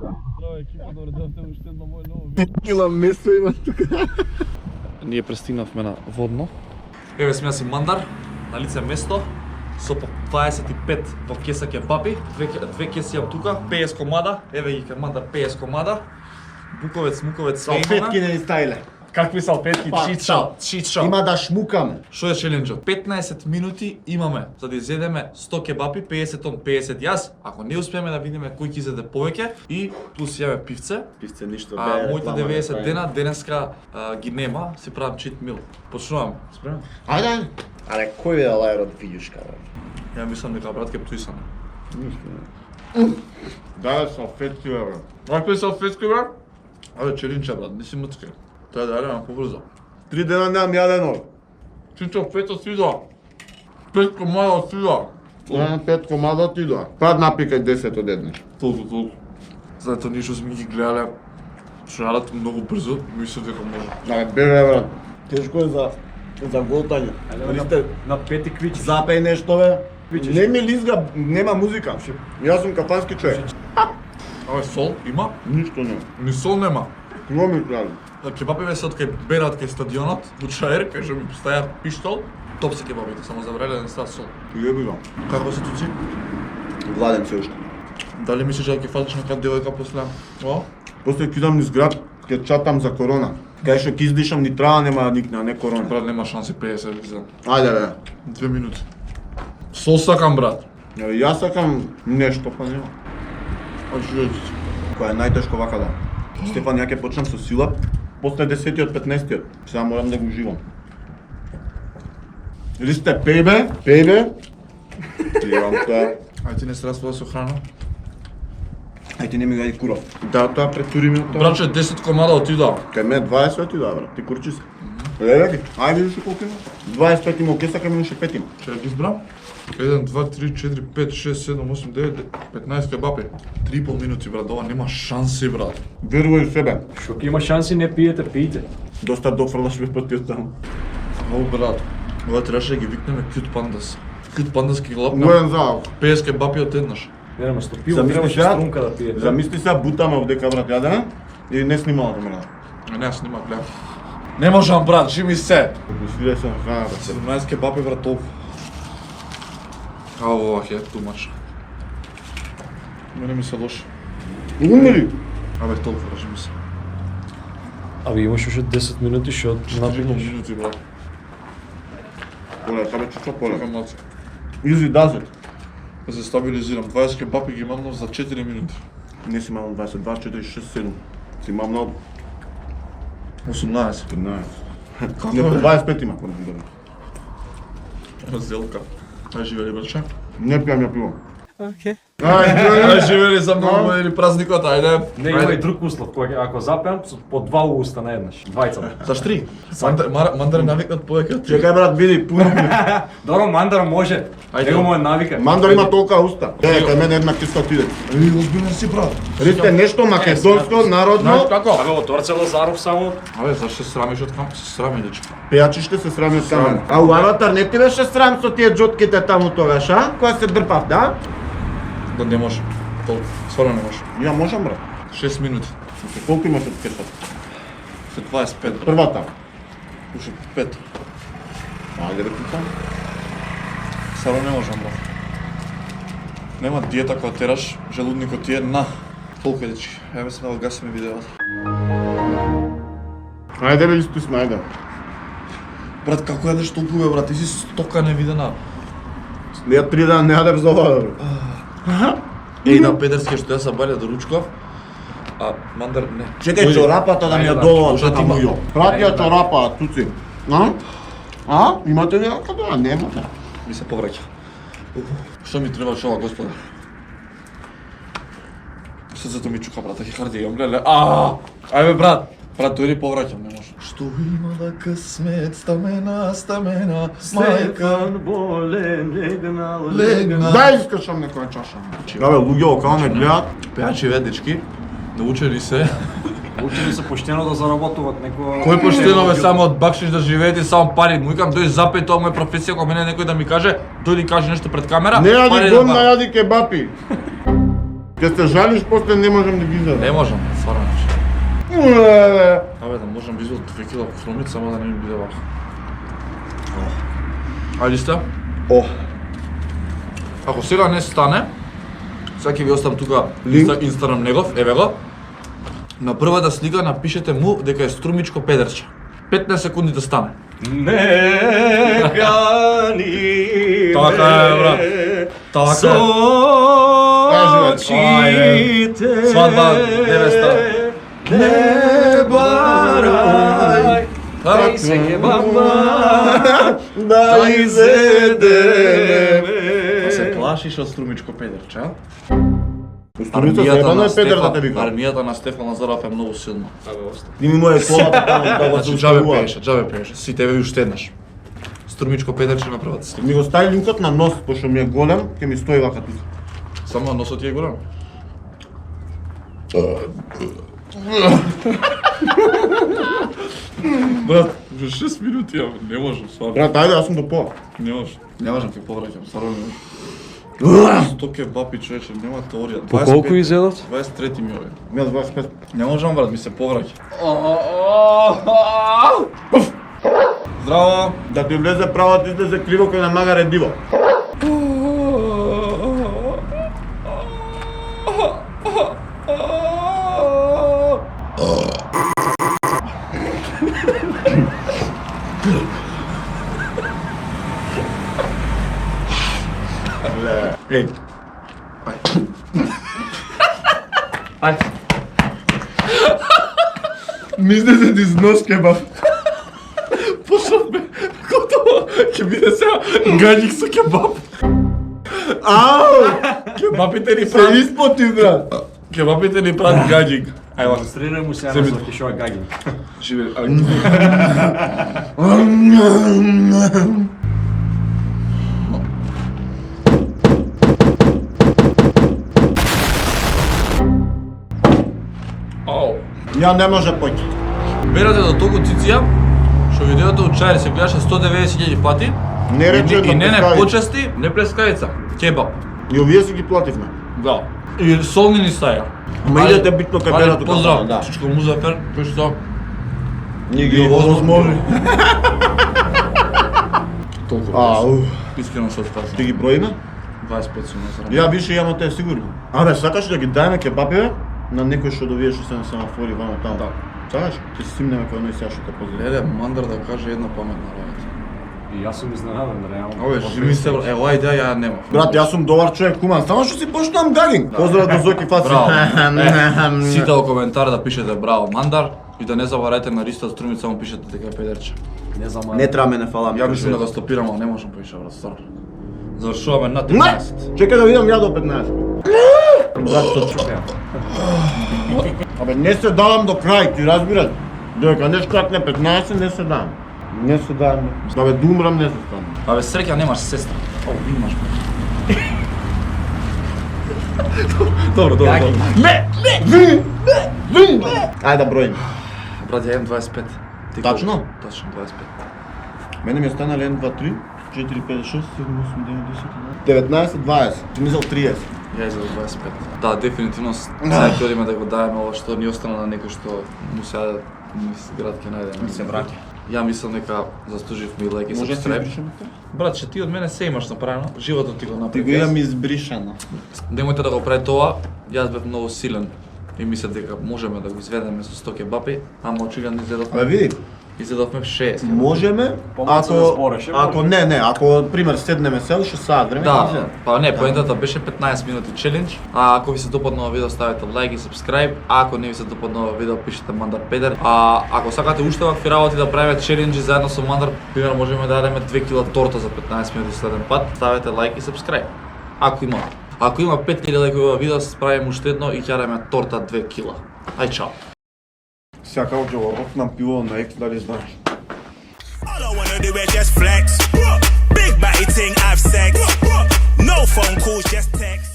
Здраво екипа, добре дојдовте уште едно моје ново. Кила месо има тука. Ние пристигнавме на Водно. Еве сме си мандар, на лице место, со по 25 во кеса кебапи, две кеси јам тука, 50 комада, еве ги ке мандар 50 комада, буковец, муковец, све имаме. Салфетки не стајле. Какви салфетки? Чит-шоу. Има да шмукаме. Што е челенџот? 15 минути имаме за да изедеме 100 кебапи, 50 тон, 50 јас. Ако не успееме да видиме кој ќе изеде повеќе и плюс јаве пивце. Пивце ништо Моите 90 дена денеска ги нема, си правам чит мил. Почнувам. Спремен? Ајде. Але кој е лајрот видишка бе? Ја мислам дека брат ке птуисам. Да, салфетки бе. Какви салфетки бе? Абе челинча брат, не си муцке. Тоа да јадам побрзо. 3 дена немам јадено. Чичо, 5 отида. 5 комада отида. 5 комада отидоа. Пад напикај 10 од еднаш. Толку. Зато ништо сме ги гледале. Што радат многу брзо, мислам дека може. Да, бе брат. Тешко е за голтање. Листе на пети квич. запеј нешто бе. Не ми лизга, нема музика. Јас сум кафански човек. Абе сол има? Ништо нема. Ни сол нема. Но ми прави. Кебапиве се од кај берат кај стадионот, Бучаер, кај што ми поставија пиштол. Топ се кебапите, само забрале да не става сол. Јеби го. Како се туци? Гладен се уште. Дали мислиш дека ќе фатиш нека девојка после? О? После ќе идам низ град, ќе чатам за корона. Кај што ќе издишам ни трава нема да никне, а не корона. Брат, нема шанси 50 за Ајде бе. 2 минути. Сол сакам, брат. Јас сакам нешто, па нема. А живеете. Која е најтешко вака да. Стефан, ја ќе почнам со сила, после 10-тиот, 15-тиот. Сега морам да го уживам. Или сте пејбе? Јавам тоа. Ај ти не се распада со храна? Ај ти не ми гади куров. Да, тоа претури ми тоа. Браче, 10 комада отида. Кај ме 20 отида, брат. Ти курчи се. Леле ги. Ај видиш колку има. 25 има кеса, кај минуше 5 има. Че ги избрам? 1, 2, 3, 4, 5, 6, 7, 8, 9, 15 кебапи. 3,5 минути, брат, ова нема шанси, брат. Верувај в себе. Што ќе има шанси, не пиете, пиете. Доста дофрлаш ме патиот таму. Ау, брат, ова требаше да ги викнеме Cute Pandas. Cute Pandas ки лапна Уен зал. 50 кебапи од еднаш. Нема сто пиво, Замисли требаше сега- струнка да пиете. Замисли се бутаме овдека, брат, јадеме и не снимала камера. Не, аз снимам, гледам. Не можам, брат, жими се. Свиде се на храната. 17 кебапи, брат, толку. Ау, ова е too much. Мене ми се лошо. Умели? Абе, толку, жими се. Абе имаш уште 10 минути што 4,5 напинеш. минути, брат. Поле, сабе чучо поле. Чакам малце. Easy does it. Да се стабилизирам. 20 кебапи ги мамнав за 4 минути. Не си имам 20, 24, 6, 7. Си имам много 18. 15. Не, по 25 има, първо да. Разделка. Ај живели, браче. Не пијам ја пиво. Океј. Ај живели за многу или празникот, ајде. Не има и друг услов, кој ако запеам по 2 уста на еднаш. Двајца. Заш 3? Мандар е навикнат повеќе од 3. Чекај брат, види, пуни. Добро, мандар може. Ајде. Него му е навика. Мандор има толка уста. Кај мене една киска отиде. Еј, озбилен си, брат. Рите нешто македонско, народно. Знаеш како? Абе, од Торце Лазаров само. Абе, зашто се срамиш од камп? Се срами, дечко. Пејачиште се срами од камера. А у Аватар не ти беше срам со тие џотките таму тогаш, а? Кога се дрпав, да? Да не може. Толку. Стварно не може. Ја можам брат. 6 минути. Колку имаш од кесата? Се 25. Првата. Уште 5. Ајде да питам. Стварно не можам, брат. Нема диета кога тераш, желудникот ти е на. Толку е, дечки. Еве се да гасиме видеото. Ајде бе, исти сме, ајде. Брат, како едеш толку бе, брат? Ти си стока невидена. Не ја 3 дена не јадев за ова, бе. Еј, на педерски што ја се балја до ручков, а мандар не. Чекај чорапата да ми ја Ајде, долова, уште тата има. мујо. Прати ја чорапа, туци. А? Имате ли јака тоа? Немате. Ми се повраќа. Што ми треба ова, господе? Срцето ми чука, брат, хихардија, леле. Ајде, брат. Брат, тој ли повраќам, не може. Што има да късмет, стамена, Стефан болен, легнал. Дај искашам некоја чаша. Абе, луѓе околу ме гледат. Пејачи ведечки, научени се. Учени се поштено да заработуваат некој. Кој поштено бе само од бакшиш да живеете само пари. Му викам дој запеј, тоа му е професија, кога мене некој да ми каже, дојди кажи нешто пред камера. Не јади пари да гонна, дам. јади кебапи. Ке се жалиш, после не можем да ги изядам. Не можам, стварно не можам. Абе, да можам да извадам 2 кила хромит, само да не ми биде вака. Ајде сте? О, Ако сега не стане, сега ќе ви оставам тука Линк. Инстаграм негов, еве го. На првата слика напишете му дека е Струмичко Педерче. 15 секунди да стане. Нека ни Така е, брат. Така е. очите Свадба, невеста. не барај, дај се кебаба, да изедеме. Да се плашиш од Струмичко Педерче, а? Струmiца заебано е Педер да те вика. Армијата на Стефан Лазаров е многу силна. Ними му е колата таму да го Значи, џабе пееше, сите ви уште еднаш. Струмичко Педерче на првата слика. Ми го стави линкот на нос, пошто ми е голем, ќе ми стои вака тука. Само носот ти е голем. Брат, за 6 минути, не можам, сварно. Брат, ајде, јас сум до пола. Не можам. Не можам ќе повраќам, стварно не можам. 100 кебапи, човече, нема теорија. По колку изедат? 23 ми ове. Ми јас 25. Не можам, брат, ми се повраќа. Здраво! Да ти влезе право, ти излезе криво кој на магаре диво. Ей, Ајде. Ми излезе ти знос кебаб. пошов бе, готово, ќе биде сега гаѓик со кебаб. Ау! Кебабите ни Се прават, испоти, брат. кебабите ни прават гаѓик. Ај вака, Демонстрирај му сега Земи- за кишова гаги. живе. Ау. Ја не може поќе. Берате до толку циција, што видеото од чајер се гледаше 190.000 пати. Не рече да И не плескавица. почести, не плескавица, кебаб. И овие си ги плативме. Да. И солнени стаја. Ама Ајде, идете битно кај ајде, Берато. Поздрав, Да. Чичко Музафер, кој што Ние ги овозможи. Толку. Ау. Искрено се отпазвам. Ти ги броиме? 25 сум насрам. Ја више јамо те сигурно. Абе, сакаш да ги дајме кебабиве на некој што довие што се на семафори вамо таму? Да. Сакаш? Ти симнеме кај оној сега што те поздрав. Леле, мандар да каже една паметна работа. И јас сум изненаден, реално. Ове, живи се, е, ова идеја ја немав. Брат, јас сум добар човек, хуман, само што си почнам гагинг. Поздрав до Зоки Фаци. Браво. Сите во коментар да пишете браво мандар и да не заборавајте на Риста Струмица му пишете дека е педерче. Не знам. Не треба мене фалам. Ја мислам да го стопирам, а не можам повише, брат, стварно. Завршуваме на Не! 13. Чекај да видам ја до 15. Брат, што чукам. Абе, не се давам до крај, ти разбираш? Додека не шкратне 15, не се давам. Не се давам. Абе, да умрам, не се ставам. Абе, среќа немаш сестра. О, имаш, бе. Добро, добро, добро. Ајде да броим. Брат, ја имам 25. Ти Тачно? колку? Тачно, 25. Мене ми останали 1, 2, 3, 4, 5, 6, 7, 8, 9, 10, 19, 20. Ти мисел 30. Ја излезе 25. Да, дефинитивно сега ќе одиме да го дајме ова што ни остана на некој што му сега низ град ќе најдеме. Се враќа. Ја мислам дека заслуживме и лайк и Може да се сабскрайб. избришеме? Брат, че ти од мене се имаш направено, животот ти го Ти направи. го имам избришано. Немојте да го правите тоа, јас бев многу силен и мислев дека можеме да го изведеме со 100 кебапи, ама очигледно Абе изедовме, види, изедовме 60. можеме, Помалку да збореше, ако не, ако пример седнеме се уште саат време, ќе Да, изедем. па не, поентата беше 15 минути челендж. А ако ви се допадна ова видео, ставете лайк и сабскрайб. А ако не ви се допадна ова видео, пишете Мандар Педер. А ако сакате уште вакви работи да правиме челенџи заедно со Мандар, пример можеме да јадеме 2 кила торта за 15 минути следен пат, ставете лайк и сабскрайб. Ако има 5000 лайкови ова видео, правиме уште едно и ќе јадеме торта 2 кила. Ај чао. Сега ќе го рокнам пиво на екс, дали знаеш. All I wanna do is just flex. Big body thing, have sex. No phone calls, just text.